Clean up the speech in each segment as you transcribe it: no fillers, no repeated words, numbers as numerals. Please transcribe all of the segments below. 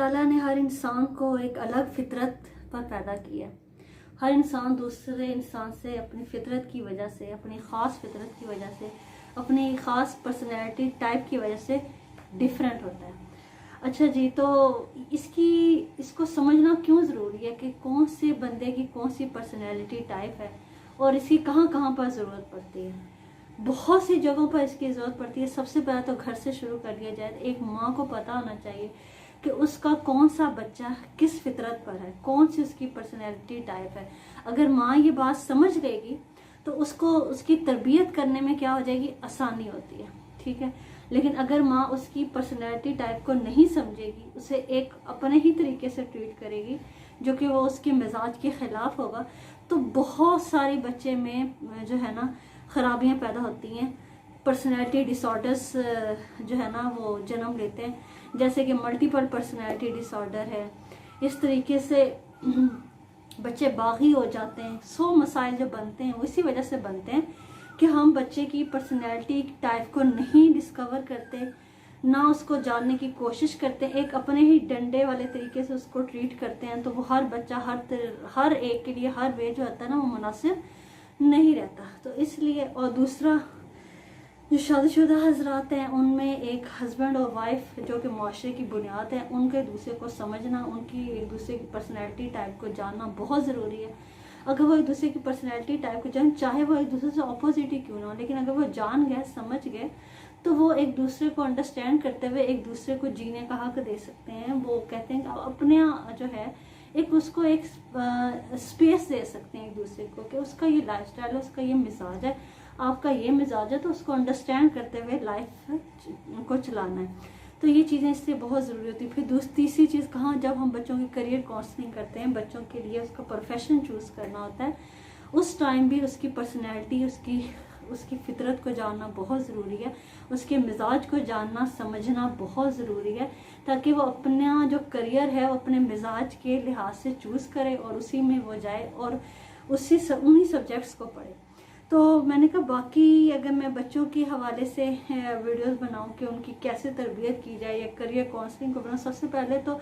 ताला ने हर इंसान को एक अलग फितरत पर पैदा किया। हर इंसान दूसरे इंसान से अपनी फितरत की वजह से, अपनी ख़ास फितरत की वजह से, अपनी ख़ास पर्सनैलिटी टाइप की वजह से डिफरेंट होता है। अच्छा जी, तो इसको समझना क्यों ज़रूरी है कि कौन से बंदे की कौन सी पर्सनैलिटी टाइप है और इसकी कहाँ कहाँ पर ज़रूरत पड़ती है। बहुत सी जगहों पर इसकी ज़रूरत पड़ती है। सबसे पहले तो घर से शुरू कर दिया जाए। एक माँ को पता होना चाहिए कि उसका कौन सा बच्चा किस फितरत पर है, कौन सी उसकी पर्सनैलिटी टाइप है। अगर माँ ये बात समझ लेगी तो उसको उसकी तरबियत करने में क्या हो जाएगी, आसानी होती है। ठीक है, लेकिन अगर माँ उसकी पर्सनैलिटी टाइप को नहीं समझेगी, उसे एक अपने ही तरीके से ट्रीट करेगी जो कि वो उसके मिजाज के ख़िलाफ़ होगा, तो बहुत सारे बच्चे में जो है ना ख़राबियाँ पैदा होती हैं। पर्सनैलिटी डिसऑर्डर्स जो है ना वो जन्म लेते हैं, जैसे कि मल्टीपल पर्सनैलिटी डिसऑर्डर है। इस तरीके से बच्चे बागी हो जाते हैं। 100 मसाइल जो बनते हैं वो इसी वजह से बनते हैं कि हम बच्चे की पर्सनैलिटी टाइप को नहीं डिस्कवर करते, ना उसको जानने की कोशिश करते हैं, एक अपने ही डंडे वाले तरीके से उसको ट्रीट करते हैं। तो वो हर बच्चा हर एक के लिए हर वे जो होता है ना वो मुनासिब नहीं रहता। तो इसलिए, और दूसरा जो शादीशुदा हजरात हैं उनमें एक हस्बैंड और वाइफ जो कि माशरे की बुनियाद है, उनके दूसरे को समझना, उनकी एक दूसरे की पर्सनैलिटी टाइप को जानना बहुत ज़रूरी है। अगर वो एक दूसरे की पर्सनैलिटी टाइप को जान, चाहे वो एक दूसरे से अपोजिट ही क्यों ना हो, लेकिन अगर वो जान गए, समझ गए, तो वो एक दूसरे को अंडरस्टैंड करते हुए एक दूसरे को जीने का हक दे सकते हैं। वो कहते हैं कि अपने जो है एक उसको एक स्पेस दे सकते हैं एक दूसरे को कि उसका ये लाइफस्टाइल है, उसका ये मिजाज है, आपका ये मिजाज है, तो उसको अंडरस्टैंड करते हुए लाइफ को चलाना है। तो ये चीज़ें इससे बहुत ज़रूरी होती है। फिर तीसरी चीज़ कहाँ, जब हम बच्चों की करियर काउंसलिंग करते हैं, बच्चों के लिए उसका प्रोफेशन चूज़ करना होता है, उस टाइम भी उसकी पर्सनैलिटी, उसकी फितरत को जानना बहुत ज़रूरी है। उसके मिजाज को जानना समझना बहुत ज़रूरी है, ताकि वो अपना जो करियर है वो अपने मिजाज के लिहाज से चूज़ करे और उसी में वो जाए और उन्हीं सब्जेक्ट्स को पढ़े। तो मैंने कहा बाकी अगर मैं बच्चों के हवाले से वीडियोस बनाऊं कि उनकी कैसे तरबियत की जाए या करियर काउंसलिंग को बनाऊं, सबसे पहले तो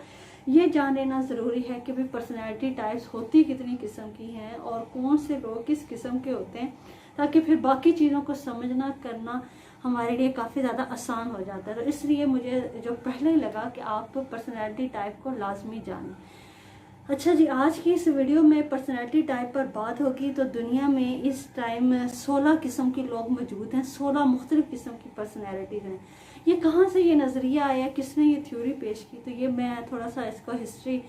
ये जान लेना ज़रूरी है कि भाई पर्सनैलिटी टाइप्स होती कितनी किस्म की हैं और कौन से लोग किस किस्म के होते हैं, ताकि फिर बाकी चीज़ों को समझना करना हमारे लिए काफ़ी ज़्यादा आसान हो जाता है। तो इसलिए मुझे जो पहले लगा कि आप पर्सनैलिटी टाइप को लाजमी जानें। अच्छा जी, आज की इस वीडियो में पर्सनैलिटी टाइप पर बात होगी। तो दुनिया में इस टाइम 16 किस्म के लोग मौजूद हैं, 16 मुख्तलिफ किस्म की पर्सनैलिटीज़ हैं। ये कहाँ से ये नज़रिया आया, किसने ये थ्योरी पेश की, तो ये मैं थोड़ा सा इसका हिस्ट्री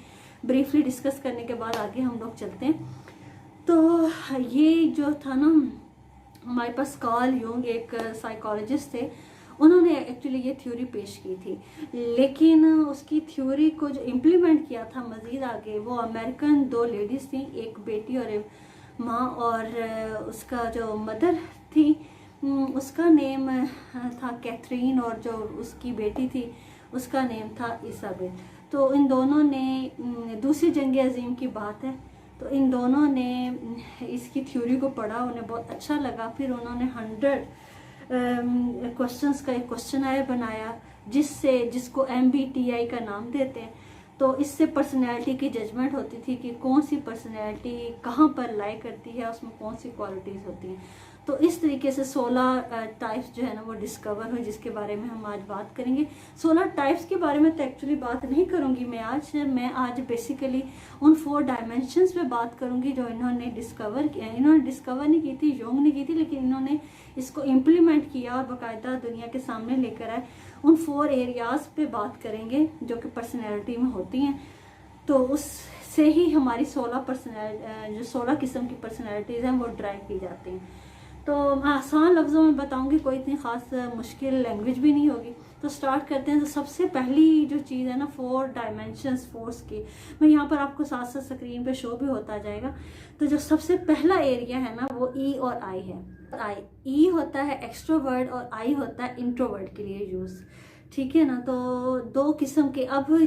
ब्रीफली डिस्कस करने के बाद आगे हम लोग चलते हैं। तो ये जो था ना, हमारे पास कार्ल यूंग एक साइकोलॉजिस्ट थे, उन्होंने एक्चुअली ये थ्योरी पेश की थी, लेकिन उसकी थ्योरी को जो इम्प्लीमेंट किया था मज़ीद आगे, वो अमेरिकन 2 लेडीज़ थी, एक बेटी और एक माँ, और उसका जो मदर थी उसका नेम था कैथरीन और जो उसकी बेटी थी उसका नेम था इसाबेल। तो इन दोनों ने दूसरी जंग अजीम की बात है, तो इन दोनों ने इसकी थ्योरी को पढ़ा, उन्हें बहुत अच्छा लगा। फिर उन्होंने 100 क्वेश्चंस का एक क्वेश्चनायर बनाया जिसको MBTI का नाम देते हैं। तो इससे पर्सनैलिटी की जजमेंट होती थी कि कौन सी पर्सनैलिटी कहाँ पर लाई करती है, उसमें कौन सी क्वालिटीज़ होती हैं। तो इस तरीके से 16 टाइप्स जो है ना वो डिस्कवर हुए, जिसके बारे में हम आज बात करेंगे। 16 टाइप्स के बारे में तो एक्चुअली बात नहीं करूँगी मैं आज बेसिकली उन 4 डायमेंशंस पे बात करूँगी जो इन्होंने डिस्कवर किया। इन्होंने डिस्कवर नहीं की थी, यूंग ने की थी, लेकिन इन्होंने इसको इम्प्लीमेंट किया और बाकायदा दुनिया के सामने लेकर आए। उन 4 एरियाज़ पे बात करेंगे जो कि पर्सनैलिटी में होती हैं। तो उससे ही हमारी 16 किस्म की पर्सनैलिटीज़ हैं वो ड्राइव की जाती हैं। तो मैं आसान लफ्ज़ों में बताऊंगी, कोई इतनी ख़ास मुश्किल लैंग्वेज भी नहीं होगी। तो स्टार्ट करते हैं। तो सबसे पहली जो चीज़ है ना 4 डायमेंशंस फोर्स की, मैं यहाँ पर आपको साथ साथ स्क्रीन पे शो भी होता जाएगा। तो जो सबसे पहला एरिया है ना वो E और I है। E होता है एक्सट्रोवर्ट और I होता है इंट्रोवर्ट के लिए यूज़, ठीक है ना। तो 2 किस्म के, अब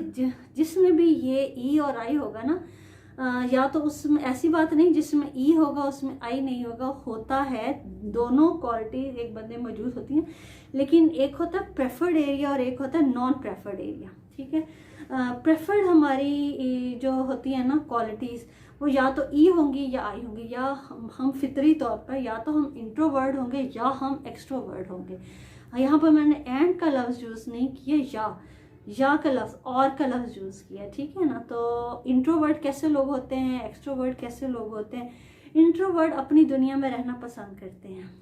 जिसमें भी ये E और I होगा ना, या तो उसमें ऐसी बात नहीं जिसमें E होगा उसमें I नहीं होगा, होता है दोनों क्वालिटी एक बंदे में मौजूद होती हैं, लेकिन एक होता है प्रेफर्ड एरिया और एक होता है नॉन प्रेफर्ड एरिया, ठीक है। प्रेफर्ड हमारी जो होती है ना क्वालिटीज़, वो या तो ई होंगी या आई होंगी, या हम फितरी तौर पर या तो हम इंट्रोवर्ड होंगे या हम एक्सट्रोवर्ड होंगे। यहाँ पर मैंने एंड का लफ्ज़ यूज़ नहीं किया, या का लफ्ज़ और का लफ्ज़ यूज़ किया, ठीक है ना। तो इंट्रोवर्ड कैसे लोग होते हैं, एक्सट्रोवर्ड कैसे लोग होते हैं। इंट्रोवर्ड अपनी दुनिया में रहना पसंद करते हैं।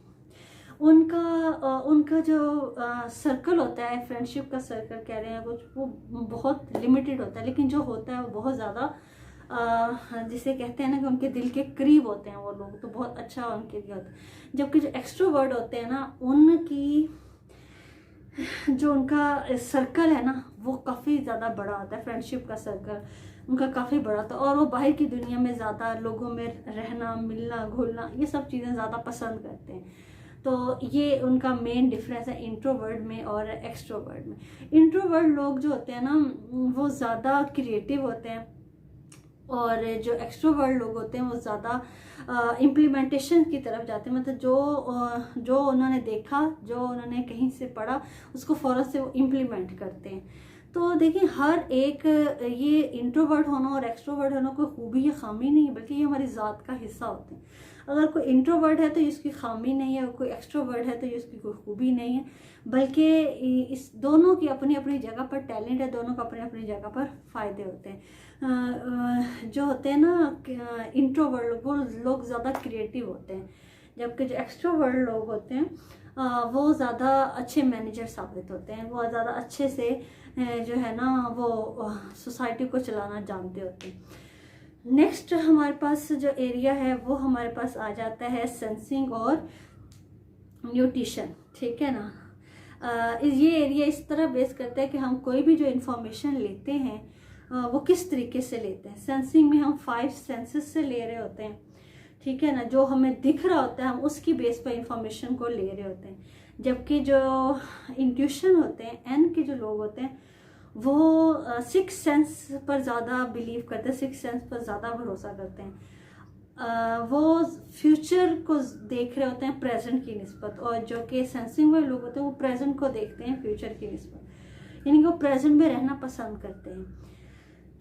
उनका जो सर्कल होता है, फ्रेंडशिप का सर्कल कह रहे हैं कुछ, वो बहुत लिमिटेड होता है, लेकिन जो होता है वो बहुत ज़्यादा जिसे कहते हैं ना कि उनके दिल के करीब होते हैं वो लोग, तो बहुत अच्छा उनके लिए होता है। जबकि जो एक्सट्रोवर्ड होते हैं ना, उनकी जो उनका सर्कल है ना वो काफ़ी ज़्यादा बड़ा होता है, फ्रेंडशिप का सर्कल उनका काफ़ी बड़ा होता है, और वो बाहर की दुनिया में ज़्यादा लोगों में रहना, मिलना, घुलना, ये सब चीज़ें ज़्यादा पसंद करते हैं। तो ये उनका मेन डिफरेंस है इंट्रोवर्ड में और एक्सट्रोवर्ड में। इंट्रोवर्ड लोग जो होते हैं ना वो ज़्यादा क्रिएटिव होते हैं, और जो एक्सट्रोवर्ड लोग होते हैं वो ज़्यादा इम्प्लीमेंटेशन की तरफ जाते हैं। मतलब जो उन्होंने देखा, जो उन्होंने कहीं से पढ़ा, उसको फ़ौरन से वो इम्प्लीमेंट करते हैं। तो देखिए, हर एक ये इंट्रोवर्ट होना और एक्सट्रोवर्ट होना कोई खूबी या खामी नहीं है, बल्कि ये हमारी ज़ात का हिस्सा होते हैं। अगर कोई इंट्रोवर्ट है तो इसकी खामी नहीं है, और कोई एक्सट्रोवर्ट है तो इसकी कोई खूबी नहीं है, बल्कि इस दोनों की अपनी अपनी जगह पर टैलेंट है, दोनों को अपनी अपनी जगह पर फ़ायदे होते हैं। जो होते हैं ना इंट्रोवर्ट वो लोग ज़्यादा क्रिएटिव होते हैं, जबकि जो एक्सट्रोवर्ट लोग होते हैं वो ज़्यादा अच्छे मैनेजर साबित होते हैं, वो ज़्यादा अच्छे से जो है ना वो सोसाइटी को चलाना जानते होते हैं। नेक्स्ट हमारे पास जो एरिया है वो हमारे पास आ जाता है सेंसिंग और न्यूट्रिशन, ठीक है ना। ये एरिया इस तरह बेस करता है कि हम कोई भी जो इन्फॉर्मेशन लेते हैं वो किस तरीके से लेते हैं। सेंसिंग में हम 5 सेंसेस से ले रहे होते हैं, ठीक है ना। जो हमें दिख रहा होता है हम उसकी बेस पर इंफॉर्मेशन को ले रहे होते हैं, जबकि जो इंट्यूशन होते हैं, एन के जो लोग होते हैं, वो 6 सेंस पर ज़्यादा बिलीव करते हैं, 6 सेंस पर ज़्यादा भरोसा करते हैं। वो फ्यूचर को देख रहे होते हैं प्रेजेंट की निस्बत, और जो कि सेंसिंग वाले लोग होते हैं वो प्रेजेंट को देखते हैं फ्यूचर की निस्बत, यानी कि वो प्रेजेंट में रहना पसंद करते हैं।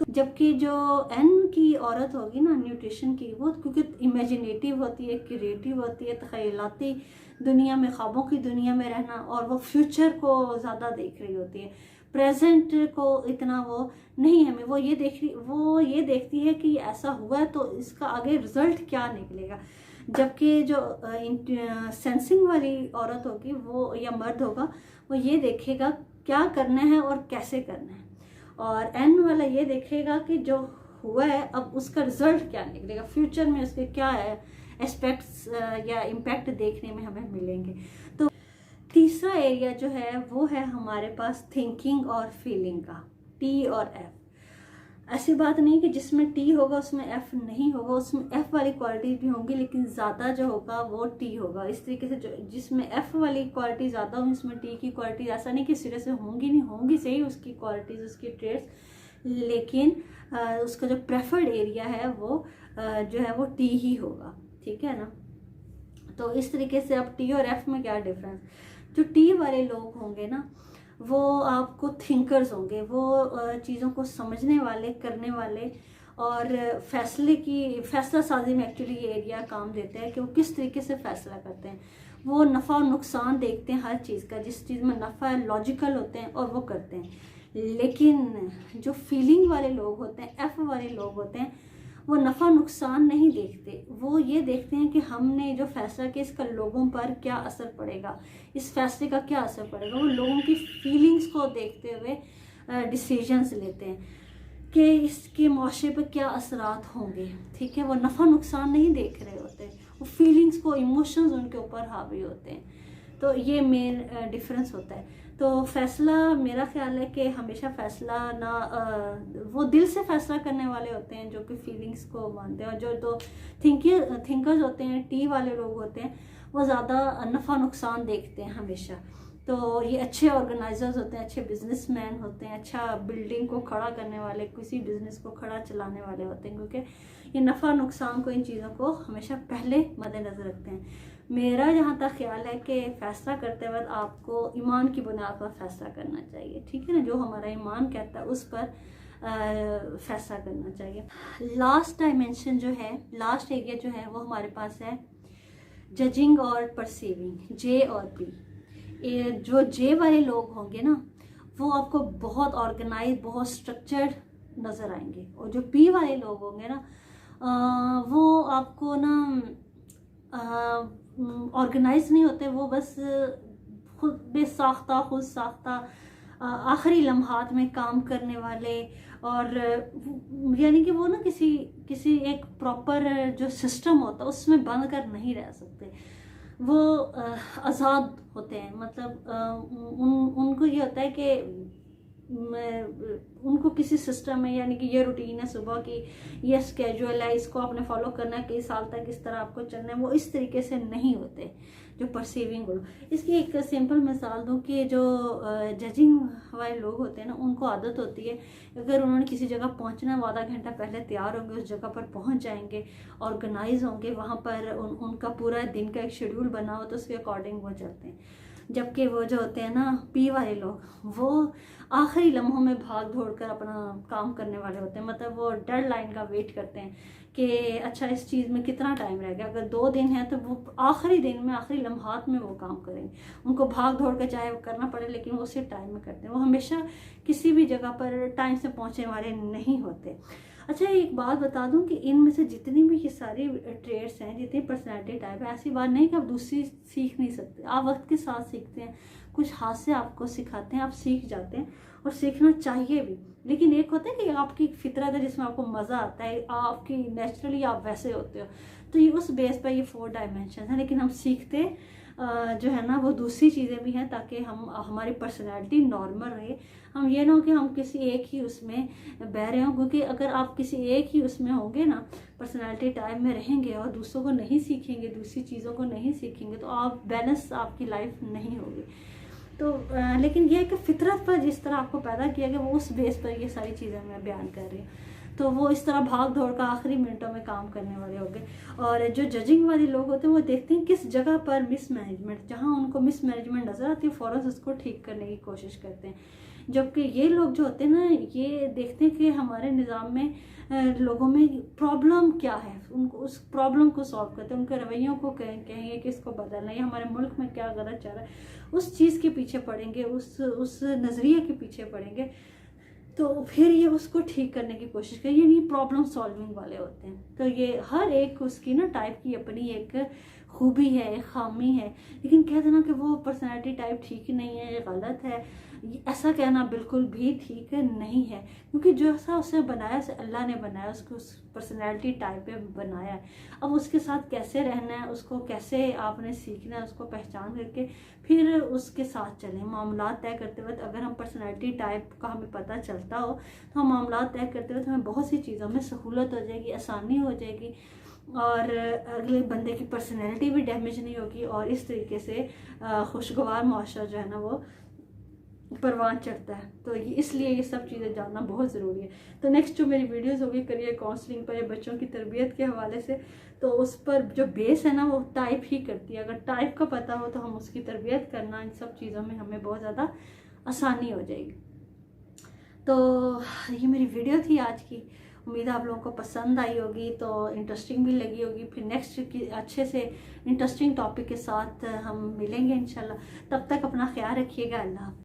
तो जबकि जो एन की औरत होगी ना, न्यूट्रिशन की, वो क्योंकि इमेजिनेटिव होती है, क्रिएटिव होती है, तख़यलाती दुनिया में, ख्वाबों की दुनिया में रहना, और वो फ्यूचर को ज़्यादा देख रही होती है, प्रेजेंट को इतना वो नहीं है। वो ये देखती है कि ऐसा हुआ है तो इसका आगे रिजल्ट क्या निकलेगा। जबकि जो सेंसिंग वाली औरत होगी वो, या मर्द होगा, वो ये देखेगा क्या करना है और कैसे करना है, और एन वाला ये देखेगा कि जो हुआ है अब उसका रिजल्ट क्या निकलेगा, फ्यूचर में उसके क्या है एस्पेक्ट्स या इम्पैक्ट देखने में हमें मिलेंगे। तो तीसरा एरिया जो है वो है हमारे पास थिंकिंग और फीलिंग का, टी और एफ। ऐसी बात नहीं कि जिसमें टी होगा उसमें एफ नहीं होगा, उसमें एफ वाली क्वालिटी भी होंगी, लेकिन ज़्यादा जो होगा वो टी होगा। इस तरीके से जो जिसमें एफ वाली क्वालिटी ज़्यादा होगी उसमें टी की क्वालिटी, ऐसा नहीं कि सिरे से होंगी नहीं, होंगी सही उसकी क्वालिटीज़, उसकी ट्रेड्स, लेकिन उसका जो प्रेफर्ड एरिया है वो जो है वो टी ही होगा, ठीक है ना। तो इस तरीके से अब टी और एफ में क्या डिफरेंस। जो टी वाले लोग होंगे ना वो आपको थिंकर्स होंगे, वो चीज़ों को समझने वाले, करने वाले, और फैसला साजी में एक्चुअली ये एरिया काम देता है कि वो किस तरीके से फैसला करते हैं। वो नफ़ा और नुकसान देखते हैं हर चीज़ का, जिस चीज़ में नफ़ा है लॉजिकल होते हैं और वो करते हैं। लेकिन जो फीलिंग वाले लोग होते हैं, एफ वाले लोग होते हैं, वो नफ़ा नुकसान नहीं देखते, वो ये देखते हैं कि हमने जो फैसला किया इसका लोगों पर क्या असर पड़ेगा, इस फैसले का क्या असर पड़ेगा। वो लोगों की फीलिंग्स को देखते हुए डिसीजंस लेते हैं कि इसके माशरे पर क्या असरात होंगे, ठीक है। वो नफ़ा नुकसान नहीं देख रहे होते, वो फीलिंग्स को, इमोशंस उनके ऊपर हावी होते हैं। तो ये मेन डिफरेंस होता है। तो फैसला, मेरा ख्याल है कि हमेशा फैसला ना वो दिल से फैसला करने वाले होते हैं जो कि फीलिंग्स को मानते हैं, और जो तो थिंकर्स होते हैं, टी वाले लोग होते हैं, वो ज़्यादा नफ़ा नुकसान देखते हैं हमेशा। तो ये अच्छे ऑर्गेनाइजर्स होते हैं, अच्छे बिजनेसमैन होते हैं, अच्छा बिल्डिंग को खड़ा करने वाले, किसी बिजनेस को खड़ा चलाने वाले होते हैं, क्योंकि ये नफ़ा नुकसान को, इन चीज़ों को हमेशा पहले मद्देनज़र रखते हैं। मेरा जहाँ तक ख्याल है कि फ़ैसला करते वक्त आपको ईमान की बुनियाद पर फैसला करना चाहिए, ठीक है ना। जो हमारा ईमान कहता है उस पर फैसला करना चाहिए। लास्ट डायमेंशन जो है, लास्ट एरिया जो है वो हमारे पास है जजिंग और परसीविंग, जे और पी। जो जे वाले लोग होंगे ना वो आपको बहुत ऑर्गेनाइज, बहुत स्ट्रक्चर्ड नज़र आएंगे, और जो पी वाले लोग होंगे ना वो आपको ना ऑर्गेनाइज नहीं होते, वो बस खुद बेसाख्ता, खुद साख्ता, आखिरी लम्हात में काम करने वाले, और यानी कि वो ना किसी एक प्रॉपर जो सिस्टम होता है उसमें बंद कर नहीं रह सकते। वो आज़ाद होते हैं, मतलब उनको ये होता है कि उनको किसी सिस्टम में, यानी कि ये रूटीन है सुबह की, ये स्केड्यूल है, इसको आपने फॉलो करना है, कई साल तक इस तरह आपको चलना है, वो इस तरीके से नहीं होते जो परसीविंग लोग। इसकी एक सिंपल मिसाल दूँ कि जो जजिंग वाले लोग होते हैं ना उनको आदत होती है, अगर उन्होंने किसी जगह पहुंचना है वो आधा घंटा पहले तैयार होंगे, उस जगह पर पहुंच जाएंगे, ऑर्गेनाइज होंगे, वहाँ पर उनका पूरा दिन का एक शेड्यूल बना हो तो उसके अकॉर्डिंग वो चलते हैं। जबकि वो जो होते हैं ना पी वाले लोग, वो आखिरी लम्हों में भाग दौड़ कर अपना काम करने वाले होते हैं, मतलब वो डेड लाइन का वेट करते हैं कि अच्छा इस चीज़ में कितना टाइम रह गया, अगर 2 दिन है तो वो आखिरी दिन में, आखिरी लम्हात में वो काम करेंगे। उनको भाग दौड़ कर चाहे करना पड़े, लेकिन वो उसी टाइम में करते हैं, वो हमेशा किसी भी जगह पर टाइम से पहुँचने वाले नहीं होते। अच्छा एक बात बता दूं कि इनमें से जितनी भी ये सारी ट्रेड्स हैं, जितनी पर्सनैलिटी टाइप है, ऐसी बात नहीं कि आप दूसरी सीख नहीं सकते, आप वक्त के साथ सीखते हैं, कुछ हाथ से आपको सिखाते हैं, आप सीख जाते हैं, और सीखना चाहिए भी। लेकिन एक होता है कि आपकी फितरत है जिसमें आपको मज़ा आता है, आपकी नेचुरली आप वैसे होते हो, तो ये उस बेस पर ये 4 डायमेंशन है। लेकिन हम सीखते जो है ना वो दूसरी चीज़ें भी हैं ताकि हमारी पर्सनैलिटी नॉर्मल रहे। हम ये ना हो कि हम किसी एक ही उसमें बह रहे हों, क्योंकि अगर आप किसी एक ही उसमें होंगे ना, पर्सनैलिटी टाइप में रहेंगे और दूसरों को नहीं सीखेंगे, दूसरी चीज़ों को नहीं सीखेंगे, तो आप बैलेंस आपकी लाइफ नहीं होगी। तो लेकिन यह है कि फितरत पर जिस तरह आपको पैदा किया गया वो उस बेस पर ये सारी चीज़ें मैं बयान कर रही हूँ, तो वो इस तरह भाग दौड़ का आखिरी मिनटों में काम करने वाले हो गए। और जो जजिंग वाले लोग होते हैं वो देखते हैं किस जगह पर मिसमैनेजमेंट, जहाँ उनको मिसमैनेजमेंट नज़र आती है फ़ौरन उसको ठीक करने की कोशिश करते हैं। जबकि ये लोग जो होते हैं ना ये देखते हैं कि हमारे निज़ाम में लोगों में प्रॉब्लम क्या है, उनको उस प्रॉब्लम को सॉल्व करते हैं, उनके रवैयों को कहेंगे कि इसको बदलना है, हमारे मुल्क में क्या गलत चल रहा है, उस चीज़ के पीछे पड़ेंगे, उस नज़रिए के पीछे पड़ेंगे, तो फिर ये उसको ठीक करने की कोशिश करें। ये नहीं प्रॉब्लम सॉल्विंग वाले होते हैं। तो ये हर एक उसकी ना टाइप की अपनी एक खूबी है, एक खामी है, लेकिन कहते ना कि वो पर्सनैलिटी टाइप ठीक नहीं है, ये गलत है, ऐसा कहना बिल्कुल भी ठीक नहीं है, क्योंकि जैसा उसे बनाया, उसे अल्लाह ने बनाया, उसको उस पर्सनैलिटी टाइप पे बनाया है। अब उसके साथ कैसे रहना है, उसको कैसे आपने सीखना है, उसको पहचान करके फिर उसके साथ चलें। मामलात तय करते वक्त अगर हम पर्सनैलिटी टाइप का हमें पता चलता हो तो हम मामलात तय करते वक्त हमें बहुत सी चीज़ों में सहूलत हो जाएगी, आसानी हो जाएगी, और अगले बंदे की पर्सनैलिटी भी डैमेज नहीं होगी, और इस तरीके से खुशगवार मुआशरा जो है ना वो परवान चढ़ता है। तो इसलिए ये सब चीज़ें जानना बहुत ज़रूरी है। तो नेक्स्ट जो मेरी वीडियोस होगी करियर काउंसलिंग पर या बच्चों की तरबियत के हवाले से, तो उस पर जो बेस है ना वो टाइप ही करती है। अगर टाइप का पता हो तो हम उसकी तरबियत करना, इन सब चीज़ों में हमें बहुत ज़्यादा आसानी हो जाएगी। तो ये मेरी वीडियो थी आज की, उम्मीद है आप लोगों को पसंद आई होगी, तो इंटरेस्टिंग भी लगी होगी। फिर नेक्स्ट की अच्छे से इंटरेस्टिंग टॉपिक के साथ हम मिलेंगे इंशाल्लाह। तब तक अपना ख्याल रखिएगा। अल्लाह।